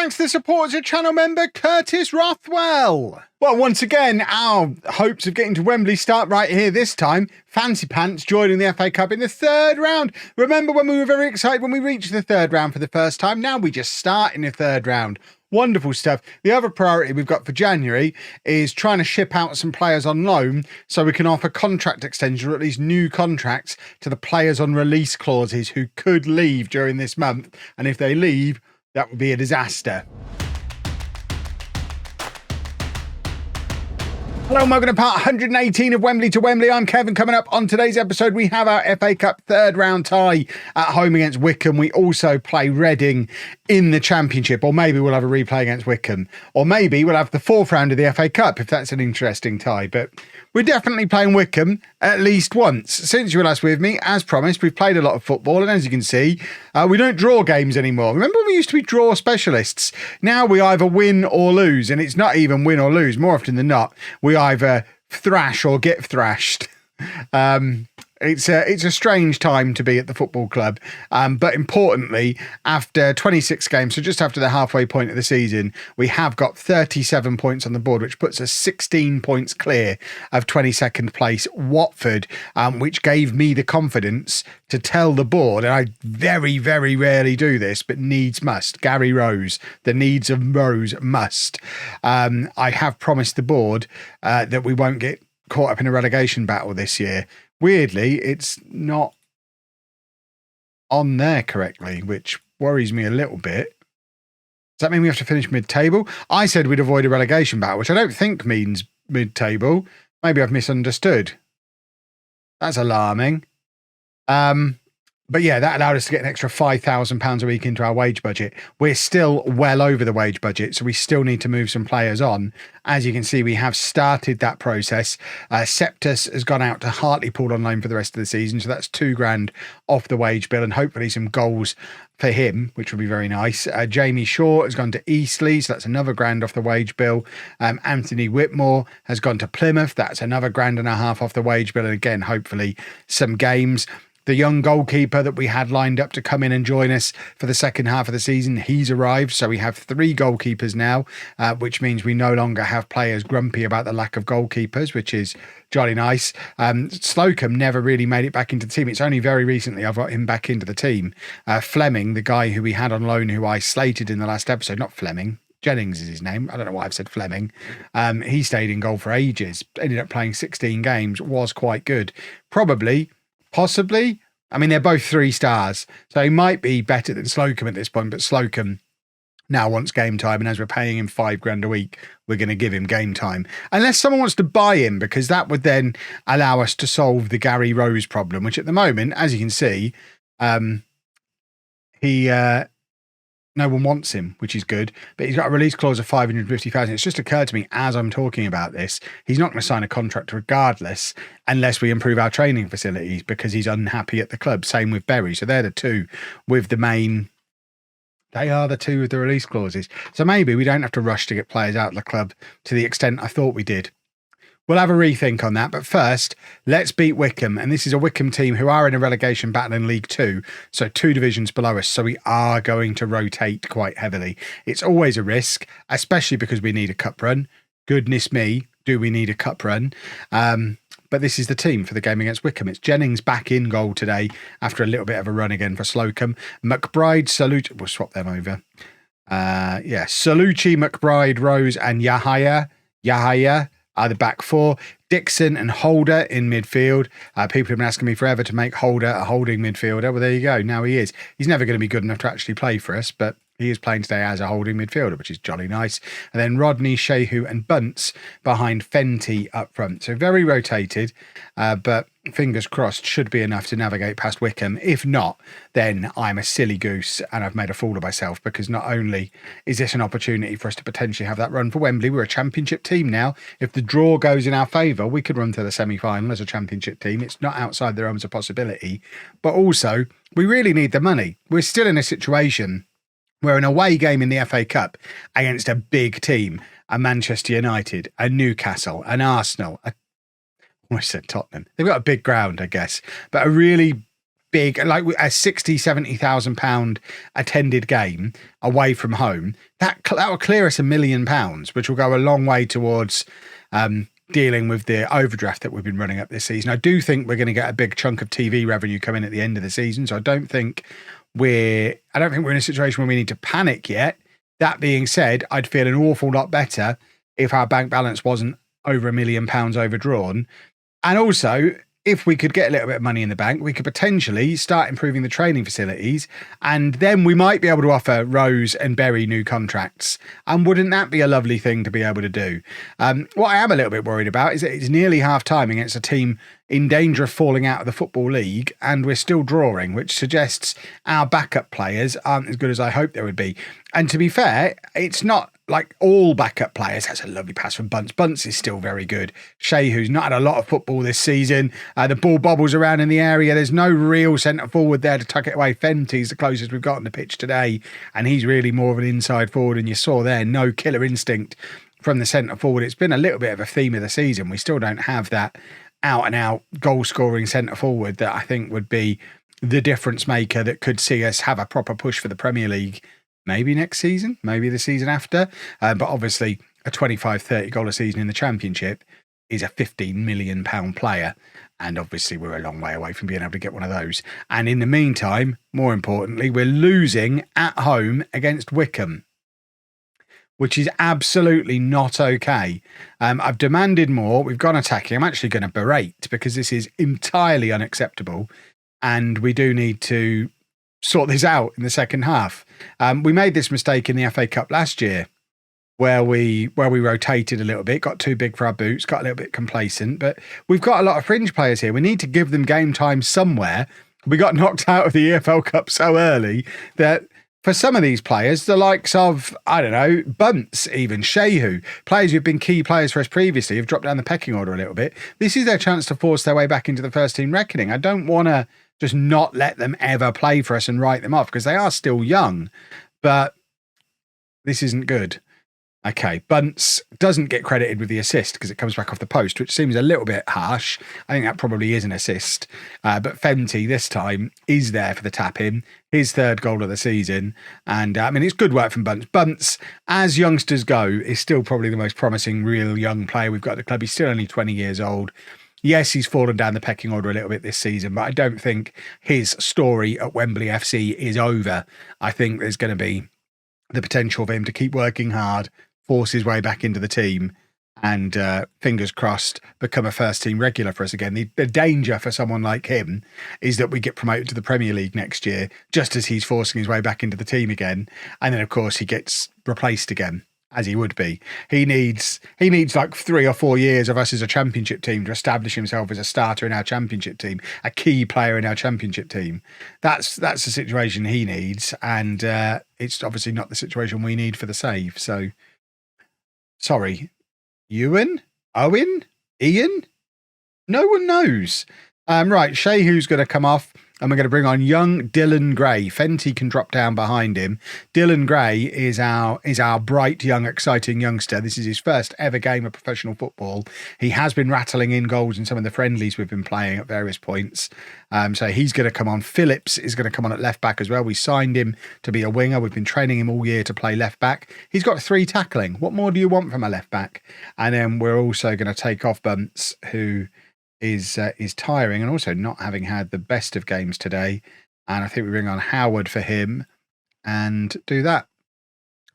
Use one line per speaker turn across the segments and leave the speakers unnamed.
Thanks to the support as a channel member, Curtis Rothwell. Well, once again, our hopes of getting to Wembley start right here this time. Fancy Pants joining the FA Cup in the third round. Remember when we were very excited when we reached the third round for the first time? Now we just start in the third round. Wonderful stuff. The other priority we've got for January is trying to ship out some players on loan so we can offer contract extension or at least new contracts to the players on release clauses who could leave during this month. And if they leave, that would be a disaster. Hello and welcome to part 118 of Wembley to Wembley. I'm Kevin. Coming up on today's episode, we have our FA Cup third round tie at home against Wycombe. We also play Reading in the Championship, or maybe we'll have a replay against Wycombe, or maybe we'll have the fourth round of the FA Cup if that's an interesting tie. But we're definitely playing Wycombe at least once. Since you were last with me, as promised, we've played a lot of football, and as you can see, we don't draw games anymore. Remember we used to be draw specialists? Now we either win or lose, and it's not even win or lose. More often than not, we either thrash or get thrashed. It's a strange time to be at the football club, but importantly, after 26 games, so just after the halfway point of the season, we have got 37 points on the board, which puts us 16 points clear of 22nd place Watford, which gave me the confidence to tell the board, and I very, very rarely do this, but needs must. Gary Rose, the needs of Rose must. I have promised the board that we won't get caught up in a relegation battle this year. Weirdly, it's not on there correctly, which worries me a little bit. Does that mean we have to finish mid-table? I said we'd avoid a relegation battle, which I don't think means mid-table. Maybe I've misunderstood. That's alarming. But yeah, that allowed us to get an extra £5,000 a week into our wage budget. We're still well over the wage budget, so we still need to move some players on. As you can see, we have started that process. Septus has gone out to Hartlepool on loan for the rest of the season, so that's £2,000 off the wage bill and hopefully some goals for him, which would be very nice. Jamie Shaw has gone to Eastleigh, so that's another £1,000 off the wage bill. Anthony Whitmore has gone to Plymouth. That's another £1,500 off the wage bill. And again, hopefully some games. The young goalkeeper that we had lined up to come in and join us for the second half of the season, he's arrived. So we have 3 goalkeepers now, which means we no longer have players grumpy about the lack of goalkeepers, which is jolly nice. Slocum never really made it back into the team. It's only very recently I've got him back into the team. Fleming, the guy who we had on loan, who I slated in the last episode, not Fleming, Jennings is his name. I don't know why I've said Fleming. He stayed in goal for ages, ended up playing 16 games, was quite good. Possibly. I mean, they're both 3 stars, so he might be better than Slocum at this point, but Slocum now wants game time, and as we're paying him £5,000 a week, we're going to give him game time. Unless someone wants to buy him, because that would then allow us to solve the Gary Rose problem, which at the moment, as you can see, no one wants him, which is good, but he's got a release clause of 550,000. It's just occurred to me as I'm talking about this, he's not going to sign a contract regardless unless we improve our training facilities because he's unhappy at the club. Same with Berry. So they're the two with the main, they are the two with the release clauses. So maybe we don't have to rush to get players out of the club to the extent I thought we did. We'll have a rethink on that, but first, let's beat Wycombe. And this is a Wycombe team who are in a relegation battle in League 2, so 2 divisions below us, so we are going to rotate quite heavily. It's always a risk, especially because we need a cup run. Goodness me, do we need a cup run? But this is the team for the game against Wycombe. It's Jennings back in goal today after a little bit of a run again for Slocum. McBride, Salucci, we'll swap them over. Salucci, McBride, Rose, and Yahaya are the back 4. Dixon and Holder in midfield. People have been asking me forever to make Holder a holding midfielder. Well, there you go. Now he is. He's never going to be good enough to actually play for us, but he is playing today as a holding midfielder, which is jolly nice. And then Rodney, Shehu and Bunce behind Fenty up front. So very rotated, but fingers crossed should be enough to navigate past Wycombe. If not, then I'm a silly goose and I've made a fool of myself, because not only is this an opportunity for us to potentially have that run for Wembley, we're a championship team now. If the draw goes in our favour, we could run to the semi-final as a championship team. It's not outside the realms of possibility, but also we really need the money. We're still in a situation where an away game in the FA Cup against a big team, a Manchester United, a Newcastle, an Arsenal, I almost said Tottenham. They've got a big ground, I guess, but a really big, like a 60, 70,000 pound attended game away from home, that will clear us £1 million, which will go a long way towards dealing with the overdraft that we've been running up this season. I do think we're going to get a big chunk of TV revenue coming at the end of the season. So I don't think we're in a situation where we need to panic yet. That being said, I'd feel an awful lot better if our bank balance wasn't over £1 million overdrawn. And also, if we could get a little bit of money in the bank, we could potentially start improving the training facilities, and then we might be able to offer Rose and Berry new contracts. And wouldn't that be a lovely thing to be able to do? What I am a little bit worried about is that it's nearly half time against a team in danger of falling out of the Football League, and we're still drawing, which suggests our backup players aren't as good as I hoped they would be. And to be fair, it's not like all backup players. That's a lovely pass from Bunce. Bunce is still very good. Shehu's not had a lot of football this season. The ball bobbles around in the area. There's no real centre forward there to tuck it away. Fenty's the closest we've got on the pitch today, and he's really more of an inside forward. And you saw there, no killer instinct from the centre forward. It's been a little bit of a theme of the season. We still don't have that out-and-out goal-scoring centre forward that I think would be the difference maker that could see us have a proper push for the Premier League. Maybe next season, maybe the season after. But obviously, a 25, 30 goal a season in the Championship is a £15 million player. And obviously, we're a long way away from being able to get one of those. And in the meantime, more importantly, we're losing at home against Wycombe, which is absolutely not okay. I've demanded more. We've gone attacking. I'm actually going to berate because this is entirely unacceptable. And we do need to sort this out in the second half. We made this mistake in the FA Cup last year where we rotated a little bit, got too big for our boots, got a little bit complacent, but we've got a lot of fringe players here. We need to give them game time somewhere. We got knocked out of the EFL Cup so early that for some of these players, the likes of, I don't know, Bunce, even Shehu, players who've been key players for us previously, have dropped down the pecking order a little bit. This is their chance to force their way back into the first team reckoning. I don't want to just not let them ever play for us and write them off because they are still young, but this isn't good. Okay, Bunce doesn't get credited with the assist because it comes back off the post, which seems a little bit harsh. I think that probably is an assist. But Fenty this time is there for the tap-in, his third goal of the season. And I mean, it's good work from Bunce. Bunce, as youngsters go, is still probably the most promising real young player we've got at the club. He's still only 20 years old. Yes, he's fallen down the pecking order a little bit this season, but I don't think his story at Wembley FC is over. I think there's going to be the potential for him to keep working hard, force his way back into the team, and fingers crossed, become a first team regular for us again. The danger for someone like him is that we get promoted to the Premier League next year, just as he's forcing his way back into the team again. And then, of course, he gets replaced again, as he would be. He needs like 3 or 4 years of us as a Championship team to establish himself as a starter in our Championship team, a key player in our Championship team. That's the situation he needs, and it's obviously not the situation we need for the save. So, sorry, Ewan? Owen? Ian? No one knows. Right, Shehu's going to come off, and we're going to bring on young Dylan Gray. Fenty can drop down behind him. Dylan Gray is our bright, young, exciting youngster. This is his first ever game of professional football. He has been rattling in goals in some of the friendlies we've been playing at various points. So he's going to come on. Phillips is going to come on at left back as well. We signed him to be a winger. We've been training him all year to play left back. He's got 3 tackling. What more do you want from a left back? And then we're also going to take off Bunce, who is tiring and also not having had the best of games today. And I think we bring on Howard for him and do that.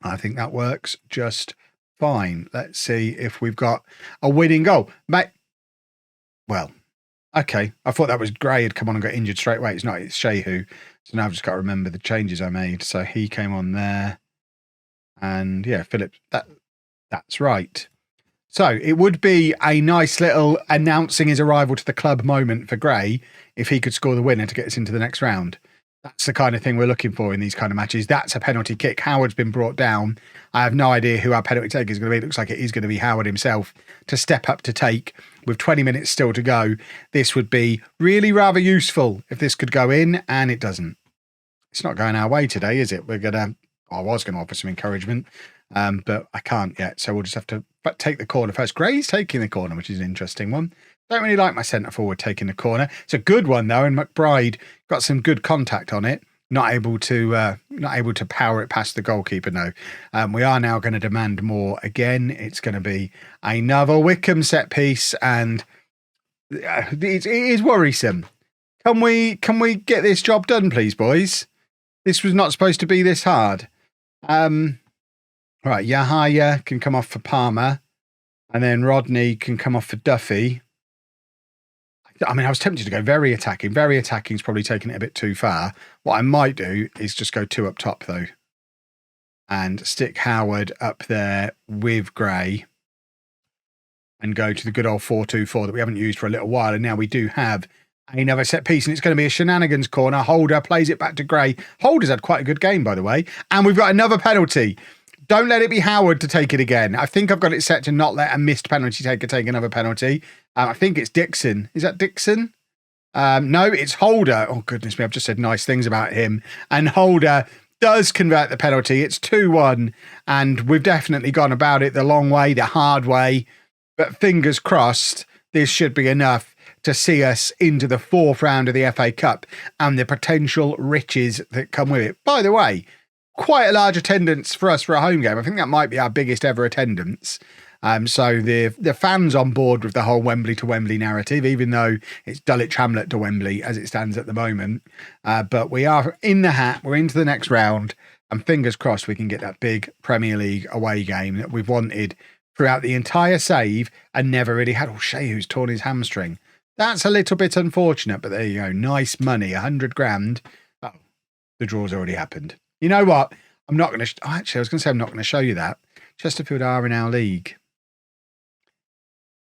I think that works just fine. Let's see if we've got a winning goal. Well, okay. I thought that was Gray had come on and got injured straight away. It's not, it's Shehu. So now I've just got to remember the changes I made. So he came on there. And yeah, Phillips, that's right. So it would be a nice little announcing his arrival to the club moment for Gray if he could score the winner to get us into the next round. That's the kind of thing we're looking for in these kind of matches. That's a penalty kick. Howard's been brought down. I have no idea who our penalty taker is going to be. It looks like it is going to be Howard himself to step up to take with 20 minutes still to go. This would be really rather useful if this could go in, and it doesn't. It's not going our way today, is it? I was going to offer some encouragement, but I can't yet. So we'll just have to take the corner first. Gray's taking the corner, which is an interesting one. Don't really like my centre forward taking the corner. It's a good one though, and McBride got some good contact on it. Not able to power it past the goalkeeper. No, we are now going to demand more again. It's going to be another Wycombe set piece, and it is worrisome. Can we get this job done, please, boys? This was not supposed to be this hard. Right, Yahaya can come off for Palmer, and then Rodney can come off for Duffy. I mean, I was tempted to go very attacking. Very attacking is probably taking it a bit too far. What I might do is just go 2 up top, though, and stick Howard up there with Gray and go to the good old 4-2-4 that we haven't used for a little while. And now we do have another set piece, and it's going to be a shenanigans corner. Holder plays it back to Gray. Holder's had quite a good game, by the way. And we've got another penalty. Don't let it be Howard to take it again. I think I've got it set to not let a missed penalty taker take another penalty. I think it's Dixon. Is that Dixon? No, it's Holder. Oh, goodness me. I've just said nice things about him. And Holder does convert the penalty. It's 2-1. And we've definitely gone about it the long way, the hard way. But fingers crossed, this should be enough to see us into the 4th round of the FA Cup and the potential riches that come with it. By the way, quite a large attendance for us for a home game. I think that might be our biggest ever attendance. So the fans on board with the whole Wembley to Wembley narrative, even though it's Dulwich Hamlet to Wembley as it stands at the moment. But we are in the hat. We're into the next round, and fingers crossed we can get that big Premier League away game that we've wanted throughout the entire save and never really had. Oh, Shea, who's torn his hamstring. That's a little bit unfortunate, but there you go. Nice money, 100 grand. Oh, the draw's already happened. You know what? I'm not going to... actually, I was going to say I'm not going to show you that. Chesterfield are in our league.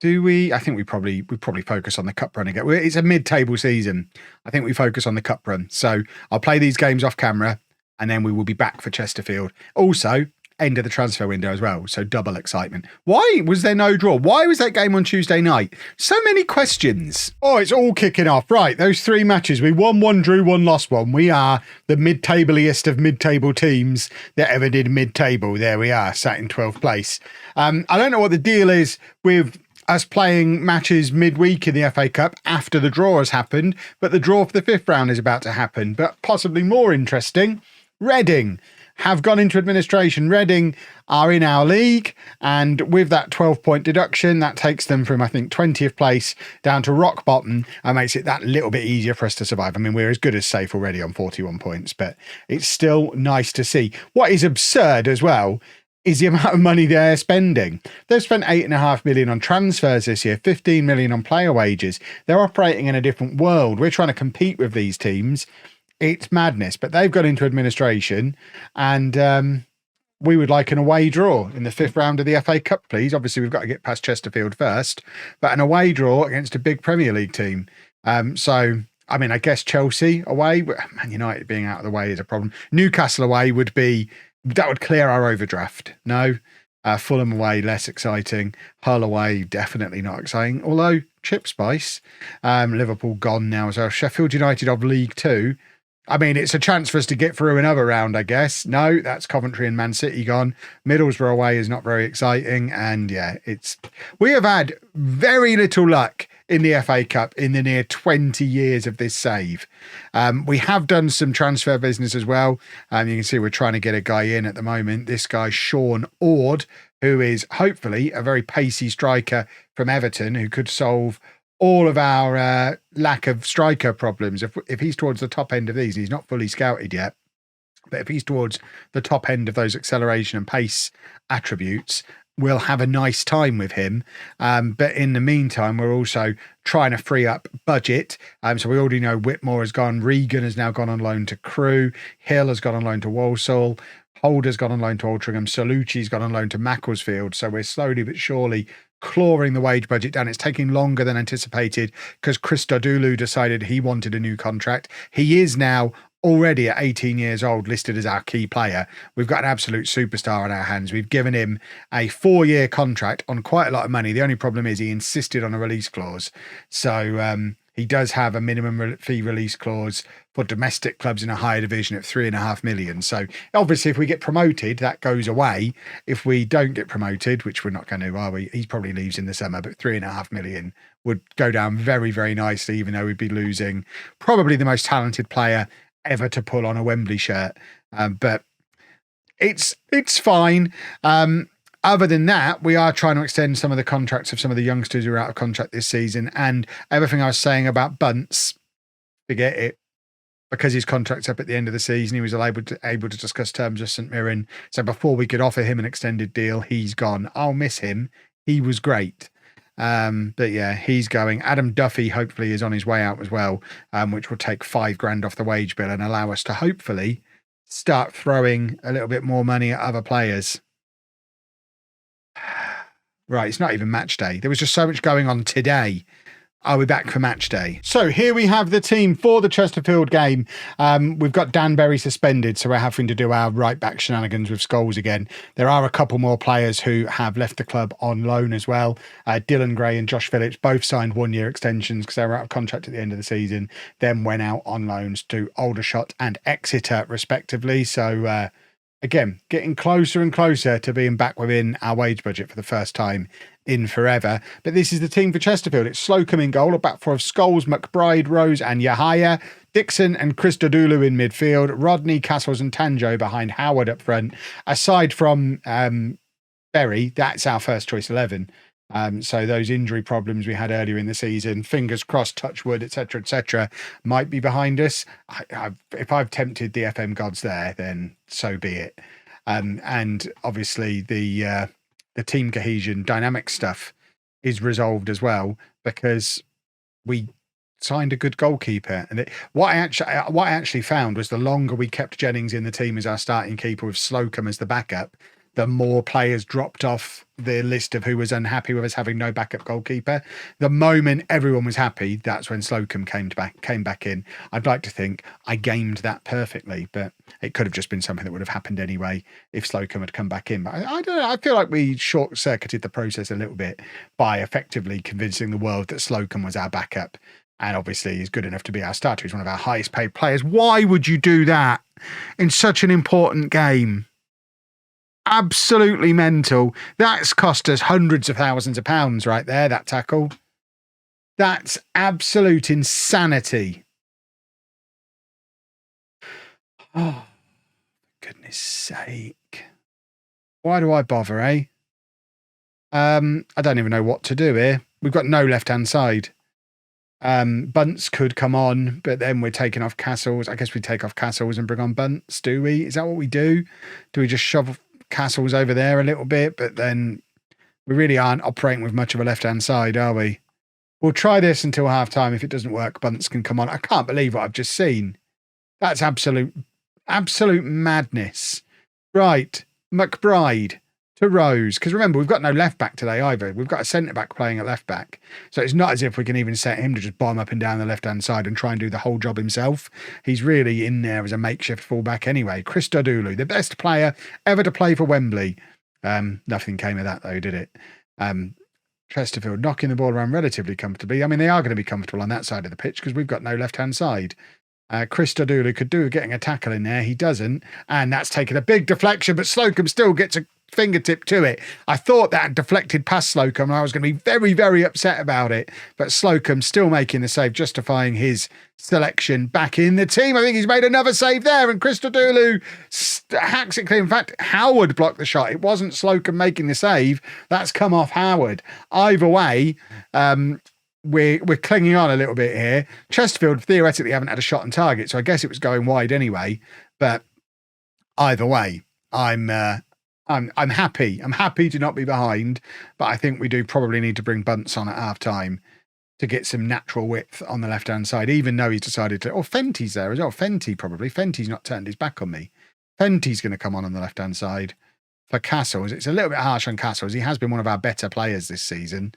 Do we? I think we probably focus on the cup run again. It's a mid-table season. I think we focus on the cup run. So I'll play these games off camera, and then we will be back for Chesterfield. Also, end of the transfer window as well. So double excitement. Why was there no draw? Why was that game on Tuesday night? So many questions. Oh, it's all kicking off. Right, those 3 matches. We won 1, drew 1, lost 1. We are the mid-tabliest of mid-table teams that ever did mid-table. There we are, sat in 12th place. I don't know what the deal is with us playing matches midweek in the FA Cup after the draw has happened, but the draw for the 5th round is about to happen. But possibly more interesting, Reading have gone into administration. Reading are in our league, and with that 12-point deduction, that takes them from, I think, 20th place down to rock bottom and makes it that little bit easier for us to survive. I mean, we're as good as safe already on 41 points, but it's still nice to see. What is absurd as well is the amount of money they're spending. They've spent $8.5 million on transfers this year, $15 million on player wages. They're operating in a different world. We're trying to compete with these teams. It's madness, but they've got into administration, and we would like an away draw in the 5th round of the FA Cup, please. Obviously, we've got to get past Chesterfield first, but an away draw against a big Premier League team. So, I mean, I guess Chelsea away, but Man United being out of the way is a problem. Newcastle away would clear our overdraft. No. Fulham away, less exciting. Hull away, definitely not exciting. Although, Chip Spice, Liverpool gone now as well. Sheffield United of League 2. I mean, it's a chance for us to get through another round, I guess. No, that's Coventry and Man City gone. Middlesbrough away is not very exciting. And yeah, we have had very little luck in the FA Cup in the near 20 years of this save. We have done some transfer business as well. You can see we're trying to get a guy in at the moment. This guy, Sean Ord, who is hopefully a very pacey striker from Everton who could solve all of our lack of striker problems. If he's towards the top end of these, he's not fully scouted yet, but if he's towards the top end of those acceleration and pace attributes, we'll have a nice time with him. But in the meantime, we're also trying to free up budget. So we already know Whitmore has gone. Regan has now gone on loan to Crewe. Hill has gone on loan to Walsall. Holder's gone on loan to Altrincham. Salucci's gone on loan to Macclesfield. So we're slowly but surely clawing the wage budget down. It's taking longer than anticipated because Christodoulou decided he wanted a new contract. He is now already at 18 years old listed as our key player. We've got an absolute superstar on our hands. We've given him a 4-year contract on quite a lot of money. The only problem is he insisted on a release clause. So he does have a minimum fee release clause for domestic clubs in a higher division at 3.5 million. So obviously if we get promoted, that goes away. If we don't get promoted, which we're not going to, are we? He probably leaves in the summer, but 3.5 million would go down very, very nicely, even though we'd be losing probably the most talented player ever to pull on a Wembley shirt. But it's fine. Other than that, we are trying to extend some of the contracts of some of the youngsters who are out of contract this season. And everything I was saying about Bunce, forget it, because his contract's up at the end of the season. He was able to discuss terms with St Mirren. So before we could offer him an extended deal, he's gone. I'll miss him. He was great. But yeah, he's going. Adam Duffy hopefully is on his way out as well, which will take $5,000 off the wage bill and allow us to hopefully start throwing a little bit more money at other players. Right, it's not even match day. There was just so much going on today. Are we back for match day? So here we have the team for the Chesterfield game. We've got Dan Berry suspended, so we're having to do our right back shenanigans with Scholes again. There are a couple more players who have left the club on loan as well. Dylan Gray and Josh Phillips both signed 1-year extensions because they were out of contract at the end of the season, then went out on loans to Aldershot and Exeter respectively. So again, getting closer and closer to being back within our wage budget for the first time in forever. But this is the team for Chesterfield. It's Slocum in goal, a back four of Scholes, McBride, Rose and Yahaya, Dixon and Chris Dodulu in midfield, Rodney, Castles and Tanjo behind Howard up front. Aside from Berry, that's our first choice 11. So those injury problems we had earlier in the season, fingers crossed, touch wood, etc., might be behind us. If I've tempted the FM gods there, then so be it. And obviously the team cohesion dynamic stuff is resolved as well because we signed a good goalkeeper. And what I actually found was the longer we kept Jennings in the team as our starting keeper with Slocum as the backup, the more players dropped off the list of who was unhappy with us having no backup goalkeeper. The moment everyone was happy, that's when Slocum came back in. I'd like to think I gamed that perfectly, but it could have just been something that would have happened anyway if Slocum had come back in. But I don't know. I feel like we short-circuited the process a little bit by effectively convincing the world that Slocum was our backup. And obviously he's good enough to be our starter. He's one of our highest paid players. Why would you do that in such an important game? Absolutely mental. That's cost us hundreds of thousands of pounds right there, that tackle. That's absolute insanity. Oh, goodness sake. Why do I bother, eh? I don't even know what to do here. We've got no left-hand side. Bunce could come on, but then we're taking off Castles. I guess we take off Castles and bring on Bunce, do we? Is that what we do? Do we just shove Castles over there a little bit, but then we really aren't operating with much of a left-hand side, are we? We'll try this until half-time. If it doesn't work, Bunce can come on. I can't believe what I've just seen. That's absolute madness. Right, McBride to Rose. Because remember, we've got no left-back today either. We've got a centre-back playing at left-back. So it's not as if we can even set him to just bomb up and down the left-hand side and try and do the whole job himself. He's really in there as a makeshift fullback anyway. Chris Dodulu, the best player ever to play for Wembley. Nothing came of that though, did it? Chesterfield knocking the ball around relatively comfortably. I mean, they are going to be comfortable on that side of the pitch because we've got no left-hand side. Chris Dodulu could do with getting a tackle in there. He doesn't. And that's taken a big deflection, but Slocum still gets a fingertip to it. I thought that deflected past Slocum and I was going to be very, very upset about it. But Slocum still making the save, justifying his selection back in the team. I think he's made another save there and Chris Dodulu hacks it clear. In fact, Howard blocked the shot. It wasn't Slocum making the save. That's come off Howard. Either way, we're clinging on a little bit here. Chesterfield theoretically haven't had a shot on target, so I guess it was going wide anyway. But either way, I'm happy. I'm happy to not be behind, but I think we do probably need to bring Bunce on at half time to get some natural width on the left-hand side, even though he's decided to... Oh, Fenty's there as well. Fenty's not turned his back on me. Fenty's going to come on the left-hand side for Castles. It's a little bit harsh on Castles. He has been one of our better players this season.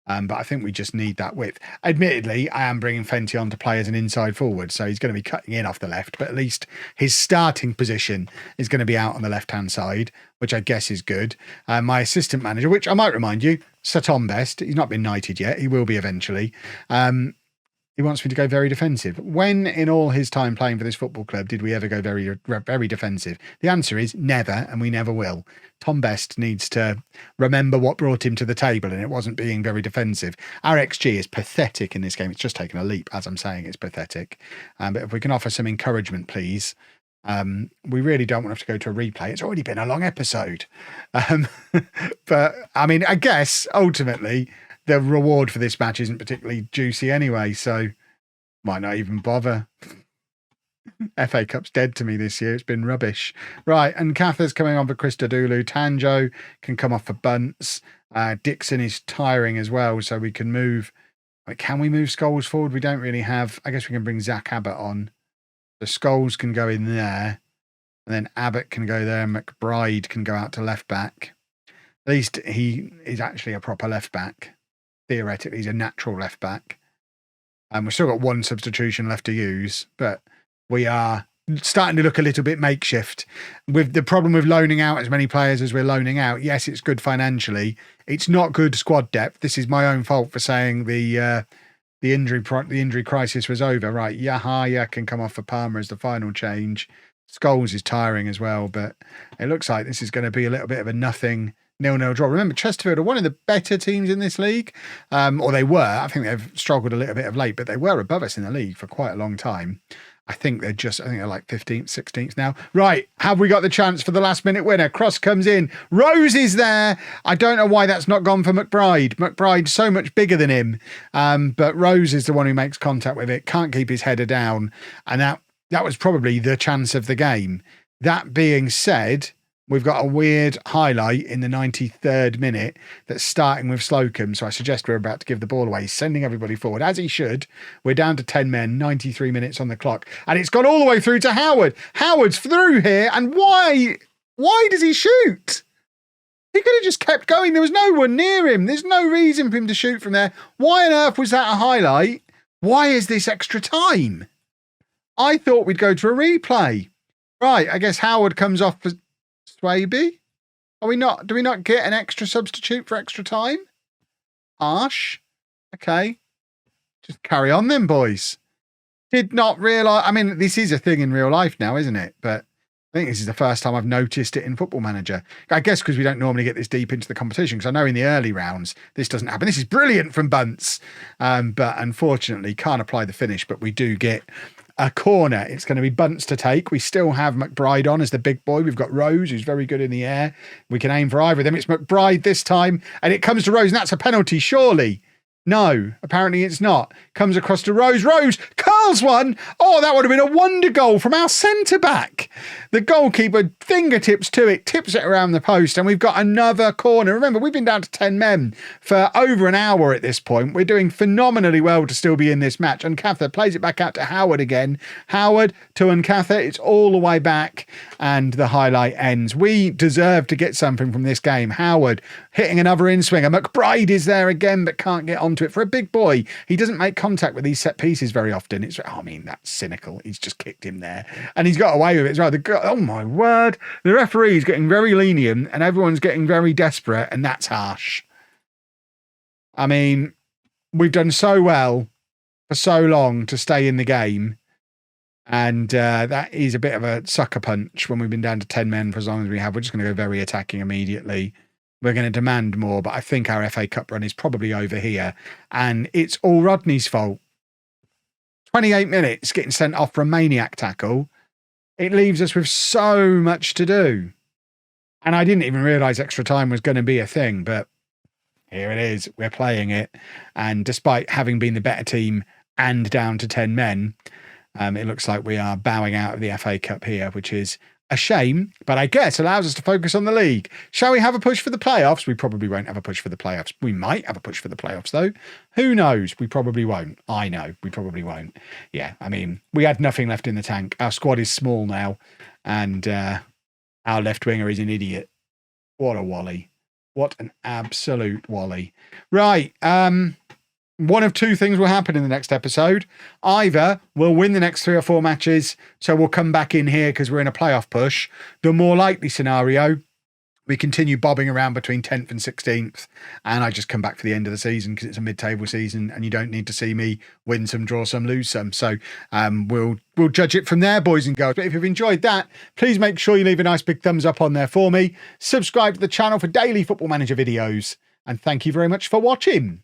But I think we just need that width. Admittedly, I am bringing Fenty on to play as an inside forward, so he's going to be cutting in off the left, but at least his starting position is going to be out on the left-hand side, which I guess is good. My assistant manager, which I might remind you, Sir Tom Best, he's not been knighted yet. He will be eventually. He wants me to go very defensive. When in all his time playing for this football club did we ever go very, very defensive? The answer is never, and we never will. Tom Best needs to remember what brought him to the table, and it wasn't being very defensive. Our XG is pathetic in this game. It's just taken a leap, as I'm saying. It's pathetic. But if we can offer some encouragement, please. We really don't want to have to go to a replay. It's already been a long episode. But, I mean, I guess, ultimately, the reward for this match isn't particularly juicy anyway, so might not even bother. FA Cup's dead to me this year. It's been rubbish. Right, and Cather's coming on for Christodoulou. Tanjo can come off for Bunce. Dixon is tiring as well, so we can move. Can we move Scholes forward? We don't really have. I guess we can bring Zach Abbott on. The Scholes can go in there, and then Abbott can go there, and McBride can go out to left back. At least he is actually a proper left back. Theoretically, he's a natural left back. We've still got one substitution left to use, but we are starting to look a little bit makeshift. With the problem with loaning out as many players as we're loaning out, yes, it's good financially. It's not good squad depth. This is my own fault for saying the injury crisis was over. Right, Yahaya can come off for Palmer as the final change. Scholes is tiring as well, but it looks like this is going to be a little bit of a 0-0 draw. Remember, Chesterfield are one of the better teams in this league, or they were. I think they've struggled a little bit of late, but they were above us in the league for quite a long time. I think they're like 15th, 16th now. Right, have we got the chance for the last minute winner? Cross comes in. Rose is there. I don't know why that's not gone for McBride. McBride's so much bigger than him, but Rose is the one who makes contact with it, can't keep his header down, and that was probably the chance of the game. That being said, we've got a weird highlight in the 93rd minute that's starting with Slocum, so I suggest we're about to give the ball away. He's sending everybody forward, as he should. We're down to 10 men, 93 minutes on the clock, and it's gone all the way through to Howard. Howard's through here, and why does he shoot? He could have just kept going. There was no one near him. There's no reason for him to shoot from there. Why on earth was that a highlight? Why is this extra time? I thought we'd go to a replay. Right, I guess Howard comes off for Swaby. Do we not get an extra substitute for extra time? Harsh. Okay. Just carry on then, boys. Did not realise. I mean, this is a thing in real life now, isn't it? But I think this is the first time I've noticed it in Football Manager. I guess because we don't normally get this deep into the competition, because I know in the early rounds this doesn't happen. This is brilliant from Bunce. But unfortunately can't apply the finish, but we do get a corner. It's going to be Bunce to take. We still have McBride on as the big boy. We've got Rose, who's very good in the air. We can aim for either of them. It's McBride this time, and it comes to Rose, and that's a penalty, surely. No, apparently it's not. Comes across to Rose. Rose curls one. Oh, that would have been a wonder goal from our centre-back. The goalkeeper fingertips to it, tips it around the post, and we've got another corner. Remember, we've been down to 10 men for over an hour at this point. We're doing phenomenally well to still be in this match. Uncather plays it back out to Howard again. Howard to Uncather. It's all the way back, and the highlight ends. We deserve to get something from this game. Howard hitting another in-swinger. McBride is there again, but can't get onto it. For a big boy, he doesn't make contact with these set pieces very often. That's cynical. He's just kicked him there, and he's got away with it as well. Oh my word, the referee's getting very lenient, and everyone's getting very desperate, and that's harsh. I mean, we've done so well for so long to stay in the game, and that is a bit of a sucker punch when we've been down to 10 men for as long as we have. We're just going to go very attacking immediately. We're going to demand more, but I think our FA Cup run is probably over here, and it's all Rodney's fault. 28 minutes getting sent off for a maniac tackle. It leaves us with so much to do. And I didn't even realise extra time was going to be a thing, but here it is. We're playing it. And despite having been the better team and down to 10 men, it looks like we are bowing out of the FA Cup here, which is a shame, but I guess allows us to focus on the league. Shall we have a push for the playoffs? We probably won't have a push for the playoffs. We might have a push for the playoffs, though. Who knows? We probably won't. I know. We probably won't. Yeah, I mean, we had nothing left in the tank. Our squad is small now, and our left winger is an idiot. What a wally. What an absolute wally. Right, one of two things will happen in the next episode. Either we'll win the next 3 or 4 matches, so we'll come back in here because we're in a playoff push. The more likely scenario, we continue bobbing around between 10th and 16th, and I just come back for the end of the season because it's a mid-table season, and you don't need to see me win some, draw some, lose some. So we'll judge it from there, boys and girls. But if you've enjoyed that, please make sure you leave a nice big thumbs up on there for me. Subscribe to the channel for daily Football Manager videos, and thank you very much for watching.